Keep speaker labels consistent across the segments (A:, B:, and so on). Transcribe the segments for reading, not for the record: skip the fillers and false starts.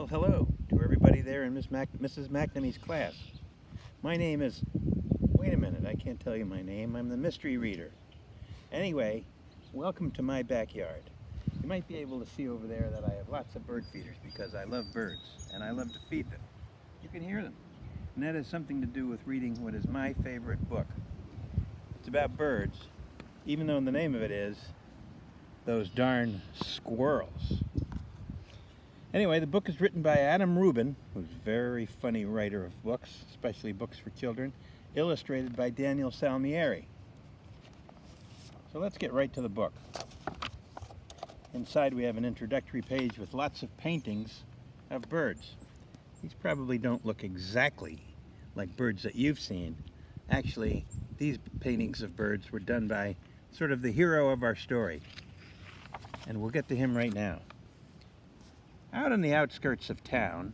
A: Well, hello to everybody there in Mrs. McNamee's class. My name is, wait a minute, I can't tell you my name. I'm the mystery reader. Anyway, welcome to my backyard. You might be able to see over there that I have lots of bird feeders because I love birds and I love to feed them. You can hear them. And that has something to do with reading what is my favorite book. It's about birds, even though the name of it is Those Darn Squirrels. Anyway, the book is written by Adam Rubin, who's a very funny writer of books, especially books for children, illustrated by Daniel Salmieri. So let's get right to the book. Inside we have an introductory page with lots of paintings of birds. These probably don't look exactly like birds that you've seen. Actually, these paintings of birds were done by sort of the hero of our story. And we'll get to him right now. Out on the outskirts of town,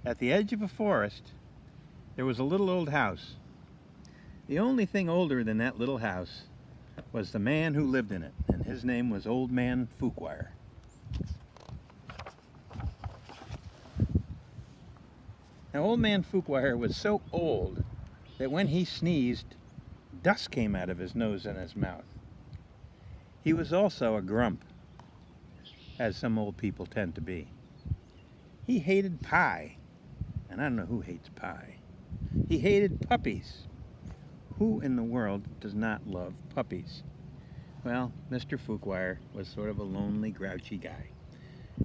A: at the edge of a forest, there was a little old house. The only thing older than that little house was the man who lived in it, and his name was Old Man Fuquire. Now, Old Man Fuquire was so old that when he sneezed, dust came out of his nose and his mouth. He was also a grump, as some old people tend to be. He hated pie, and I don't know who hates pie. He hated puppies. Who in the world does not love puppies? Well, Mr. Fuquire was sort of a lonely, grouchy guy.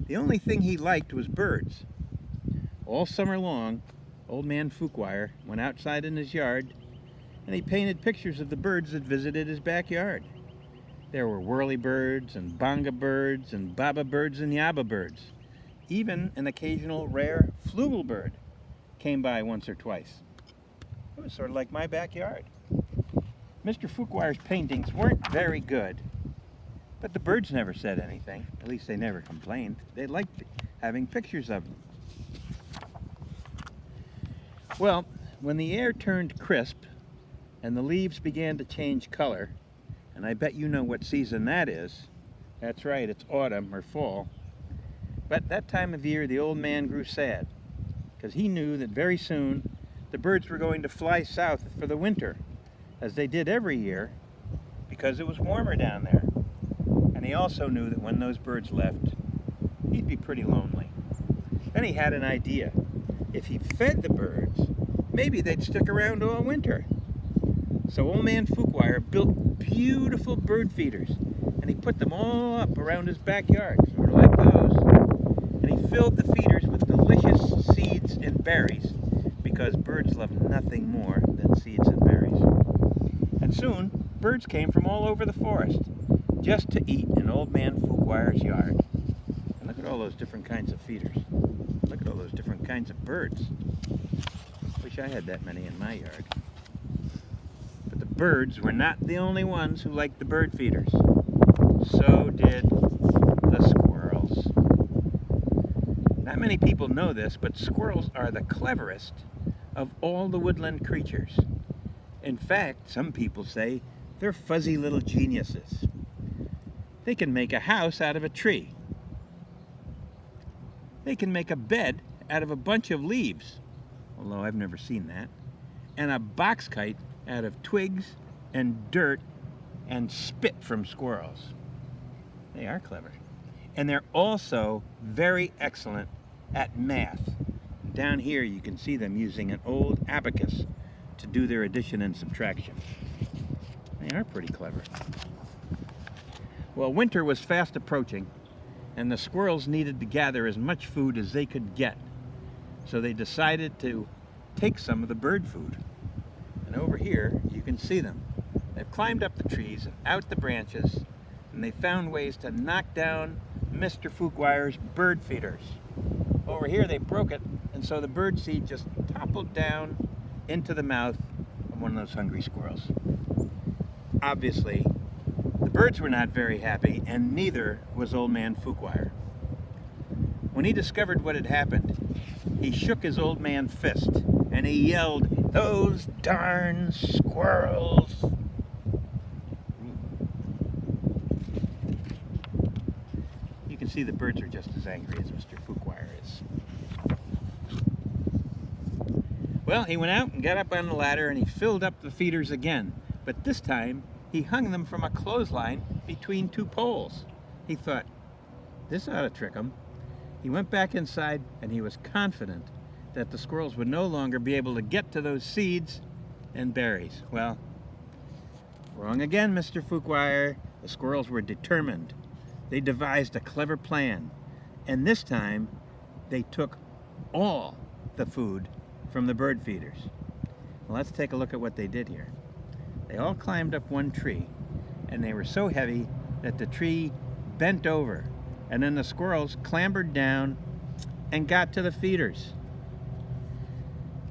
A: The only thing he liked was birds. All summer long, Old Man Fuquire went outside in his yard and he painted pictures of the birds that visited his backyard. There were whirlybirds and bonga birds and baba birds and yaba birds. Even an occasional rare flugelbird came by once or twice. It was sort of like my backyard. Mr. Fuquire's paintings weren't very good, but the birds never said anything. At least they never complained. They liked having pictures of them. Well, when the air turned crisp and the leaves began to change color, and I bet you know what season that is. That's right, it's autumn or fall. But that time of year, the old man grew sad because he knew that very soon the birds were going to fly south for the winter, as they did every year, because it was warmer down there. And he also knew that when those birds left, he'd be pretty lonely. Then he had an idea. If he fed the birds, maybe they'd stick around all winter. So Old Man Fuquire built beautiful bird feeders, and he put them all up around his backyard, sort of like those. And he filled the feeders with delicious seeds and berries, because birds love nothing more than seeds and berries. And soon, birds came from all over the forest, just to eat in Old Man Fuquire's yard. And look at all those different kinds of feeders. Look at all those different kinds of birds. Wish I had that many in my yard. Birds were not the only ones who liked the bird feeders. So did the squirrels. Not many people know this, but squirrels are the cleverest of all the woodland creatures. In fact, some people say they're fuzzy little geniuses. They can make a house out of a tree. They can make a bed out of a bunch of leaves, although I've never seen that, and a box kite out of twigs and dirt and spit from squirrels. They are clever. And they're also very excellent at math. Down here you can see them using an old abacus to do their addition and subtraction. They are pretty clever. Well, winter was fast approaching, and the squirrels needed to gather as much food as they could get. So they decided to take some of the bird food. And over here, you can see them. They've climbed up the trees and out the branches, and they found ways to knock down Mr. Fuquire's bird feeders. Over here, they broke it, and so the bird seed just toppled down into the mouth of one of those hungry squirrels. Obviously, the birds were not very happy, and neither was Old Man Fuquire. When he discovered what had happened, he shook his old man fist, and he yelled, "Those darn squirrels!" You can see the birds are just as angry as Mr. Fuquire is. Well, he went out and got up on the ladder and he filled up the feeders again. But this time, he hung them from a clothesline between two poles. He thought, this ought to trick them. He went back inside and he was confident that the squirrels would no longer be able to get to those seeds and berries. Well, wrong again, Mr. Fuquire. The squirrels were determined. They devised a clever plan. And this time, they took all the food from the bird feeders. Well, let's take a look at what they did here. They all climbed up one tree, and they were so heavy that the tree bent over, and then the squirrels clambered down and got to the feeders.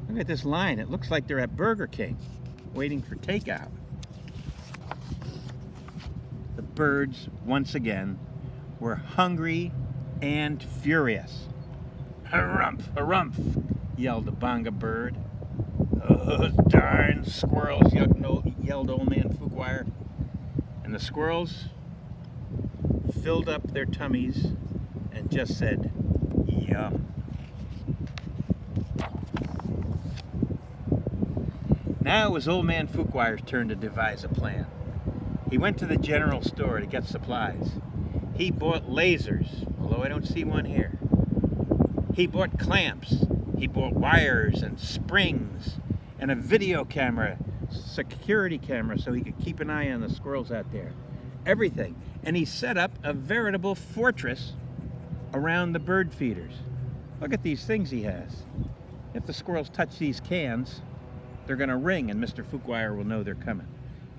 A: Look at this line. It looks like they're at Burger King, waiting for takeout. The birds, once again, were hungry and furious. Harumph, harumph, yelled the bonga bird. Oh, darn squirrels, yelled old man Fuquire. And the squirrels filled up their tummies and just said, yum. Now it was old man Fuquire's turn to devise a plan. He went to the general store to get supplies. He bought lasers, although I don't see one here. He bought clamps. He bought wires and springs and a video camera, security camera, so he could keep an eye on the squirrels out there. Everything. And he set up a veritable fortress around the bird feeders. Look at these things he has. If the squirrels touch these cans, they're going to ring and Mr. Fuquire will know they're coming.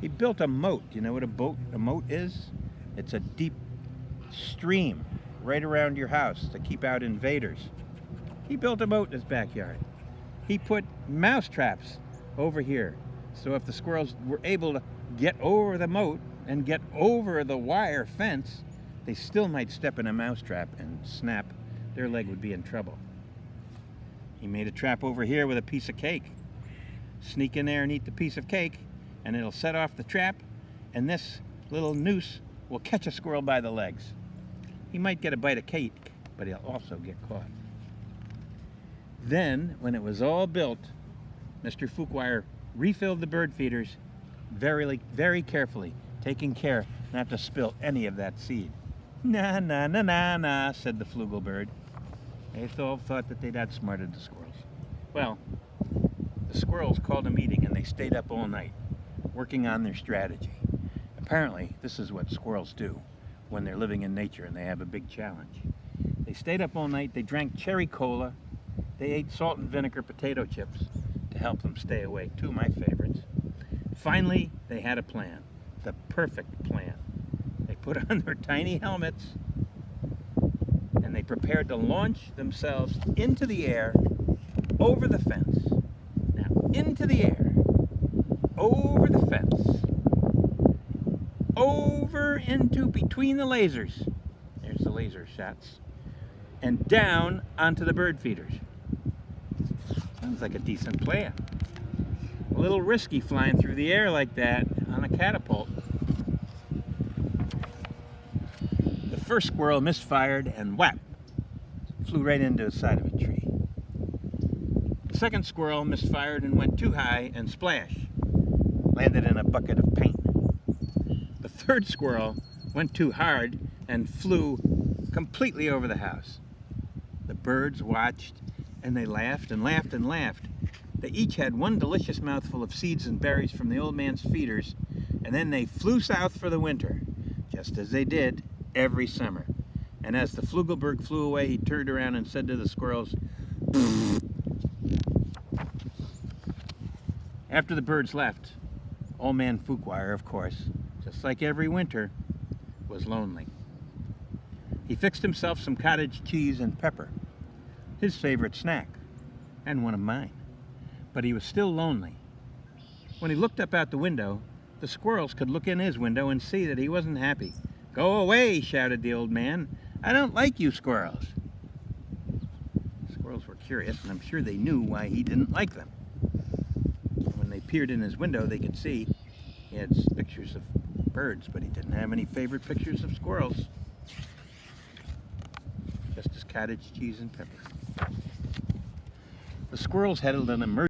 A: He built a moat. You know what a moat is? It's a deep stream right around your house to keep out invaders. He built a moat in his backyard. He put mouse traps over here, so if the squirrels were able to get over the moat and get over the wire fence, they still might step in a mouse trap and snap. Their leg would be in trouble. He made a trap over here with a piece of cake. Sneak in there and eat the piece of cake, and it'll set off the trap, and this little noose will catch a squirrel by the legs. He might get a bite of cake, but he'll also get caught. Then, when it was all built, Mr. Fuquire refilled the bird feeders very carefully, taking care not to spill any of that seed. Na, na, na, na, na, said the flugelbird. They all thought that they'd outsmarted the squirrels. Well, the squirrels called a meeting and they stayed up all night, working on their strategy. Apparently, this is what squirrels do when they're living in nature and they have a big challenge. They stayed up all night, they drank cherry cola, they ate salt and vinegar potato chips to help them stay awake, two of my favorites. Finally, they had a plan, the perfect plan. They put on their tiny helmets and they prepared to launch themselves into the air over the fence. Now, into the air, over the fence, over into between the lasers. There's the laser shots. And down onto the bird feeders. Sounds like a decent plan. A little risky flying through the air like that on a catapult. The first squirrel misfired and whap, flew right into the side of a tree. The second squirrel misfired and went too high and splash, landed in a bucket of paint. The third squirrel went too hard and flew completely over the house. The birds watched and they laughed and laughed and laughed. They each had one delicious mouthful of seeds and berries from the old man's feeders, and then they flew south for the winter, just as they did every summer. And as the flugelberg flew away, he turned around and said to the squirrels, after the birds left, old man Fuquire, of course, just like every winter, was lonely. He fixed himself some cottage cheese and pepper, his favorite snack, and one of mine. But he was still lonely. When he looked up out the window, the squirrels could look in his window and see that he wasn't happy. "Go away," shouted the old man. "I don't like you squirrels." The squirrels were curious, and I'm sure they knew why he didn't like them. When they peered in his window, they could see he had pictures of birds, but he didn't have any favorite pictures of squirrels. cottage cheese and pepper. The squirrels had an emergency.